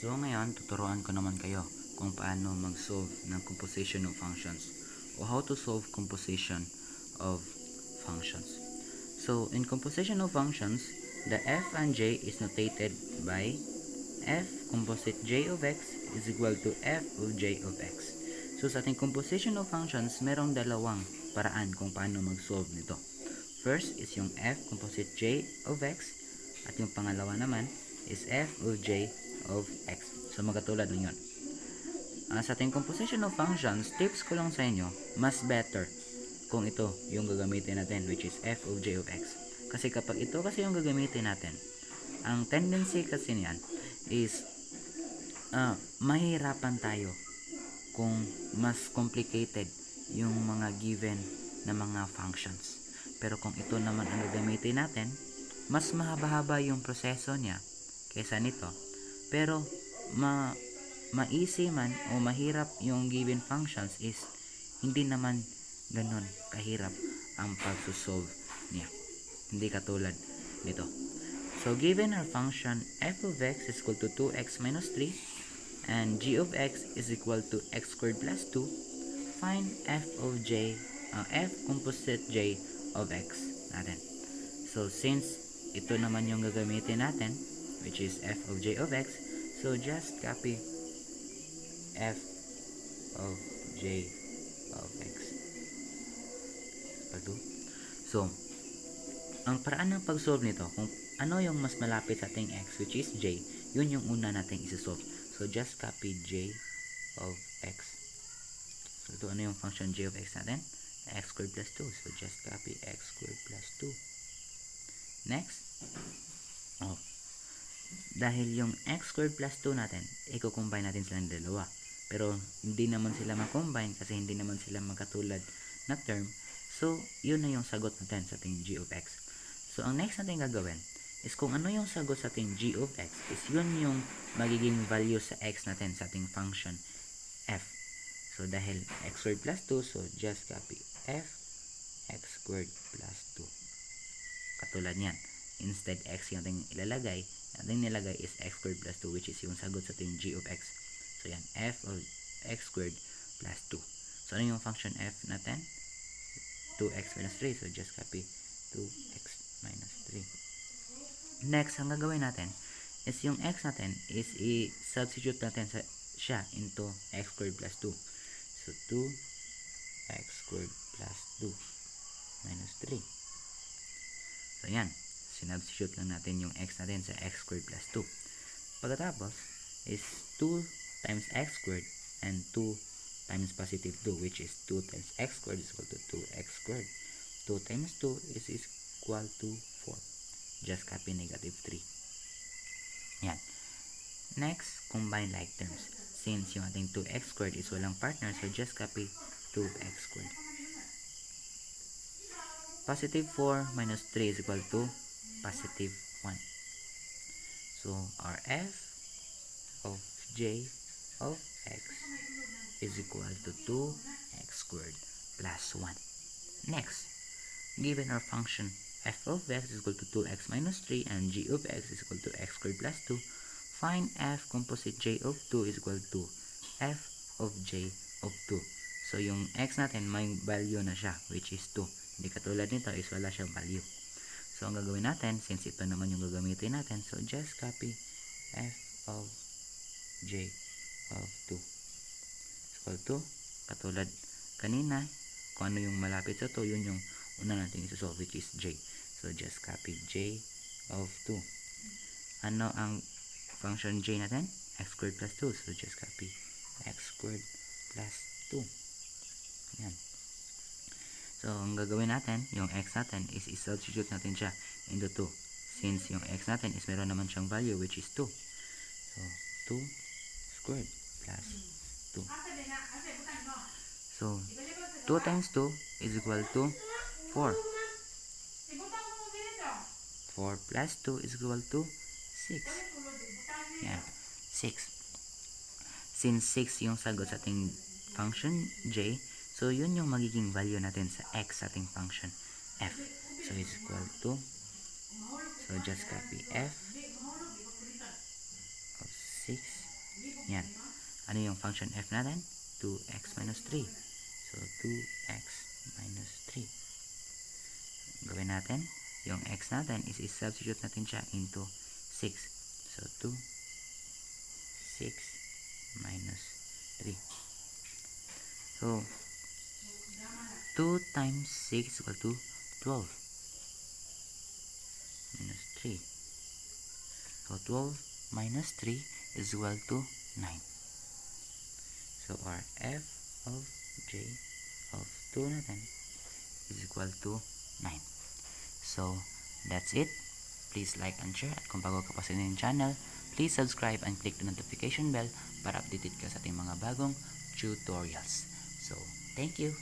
So ngayon, tuturuan ko naman kayo kung paano mag-solve ng composition of functions o how to solve composition of functions. So in composition of functions, the f and j is notated by f composite j of x is equal to f of j of x. So sa ating composition of functions, merong dalawang paraan kung paano mag-solve nito. First is yung f composite j of x at yung pangalawa naman is f of j of x. So magkatulad ng yun. Sa ating composition of functions, tips ko lang sa inyo, mas better kung ito yung gagamitin natin, which is f of j of x. Kasi kapag ito kasi yung gagamitin natin, ang tendency kasi niyan is mahirapan tayo kung mas complicated yung mga given na mga functions. Pero kung ito naman ang gagamitin natin, mas mahaba-haba yung proseso niya kaysa nito. Pero ma-easy man o mahirap yung given functions is hindi naman ganun kahirap ang pagsusolve niya. Hindi katulad nito. So given our function f of x is equal to 2x minus 3 and g of x is equal to x squared plus 2, find f of j, f composite j of x natin. So since ito naman yung gagamitin natin, which is f of j of x, so just copy f of j of x. So, ang paraan ng pag-solve nito, kung ano yung mas malapit sa ating x, which is j, yun yung una nating isi-solve. So, just copy j of x. So, ito ano yung function j of x natin? X squared plus 2. So, just copy x squared plus 2. Next. Dahil yung x squared plus 2 natin, i-combine natin silang dalawa. Pero, hindi naman sila ma-combine kasi hindi naman sila magkatulad na term. So, yun na yung sagot natin sa ating g of x. So, ang next natin gagawin is kung ano yung sagot sa ating g of x is yun yung magiging value sa x natin sa ating function f. So, dahil x squared plus 2, so just copy f x squared plus 2. Katulad yan. Instead, x yung ating ilalagay, ating nilagay is x squared plus 2, which is yung sagot sa ating g of x. So, yan, f of x squared plus 2. So, ano yung function f natin? 2x minus 3. So, just copy 2x minus 3. Next, ang gagawin natin is yung x natin is i-substitute natin siya into x squared plus 2. So, 2x squared plus 2 minus 3. So, yan. Sinubstitute lang natin yung x natin sa x squared plus 2. Pagkatapos is 2 times x squared and 2 times positive 2, which is 2 times x squared is equal to 2x squared. 2 times 2 is equal to 4. Just copy negative 3. Yan. Next, combine like terms. Since yung ating 2x squared is walang partner, so just copy 2x squared. Positive 4 minus 3 is equal to positive 1. So, our f of j of x is equal to 2x squared plus 1. Next, given our function f of x is equal to 2x minus 3 and g of x is equal to x squared plus 2, find f composite j of 2 is equal to f of j of 2. So, yung x natin may value na siya, which is 2. Hindi katulad nito is wala siyang value. So, ang gagawin natin, since ito naman yung gagamitin natin, so just copy f of j of 2 equal to, katulad kanina, kung ano yung malapit sa 2, yun yung una natin isosolve, which is j. So, just copy j of 2. Ano ang function j natin? X squared plus 2. So, just copy x squared plus 2. Yan. So, ang gagawin natin, yung x natin is i-substitute natin siya into 2. Since yung x natin is meron naman siyang value, which is 2. So, 2 squared plus 2. So, 2 times 2 is equal to 4. 4 plus 2 is equal to 6. Yan, 6. Since 6 yung sagot sa ating function j, so yun yung magiging value natin sa x sa ating function f. So, is equal to, so just copy f of 6 Yan. Ano yung function f natin? 2x minus 3. So, 2x minus 3. Gawin natin, yung x natin is substitute natin siya into 6. So, 2, 6 minus 3. So, 2 times 6 equal to 12 minus 3. So, 12 minus 3 is equal to 9. So, our f of j of 2 natin is equal to 9. So, that's it. Please like and share. At kung bago ka pa sa inyong channel, please subscribe and click the notification bell para updated ka sa ating mga bagong tutorials. So, thank you.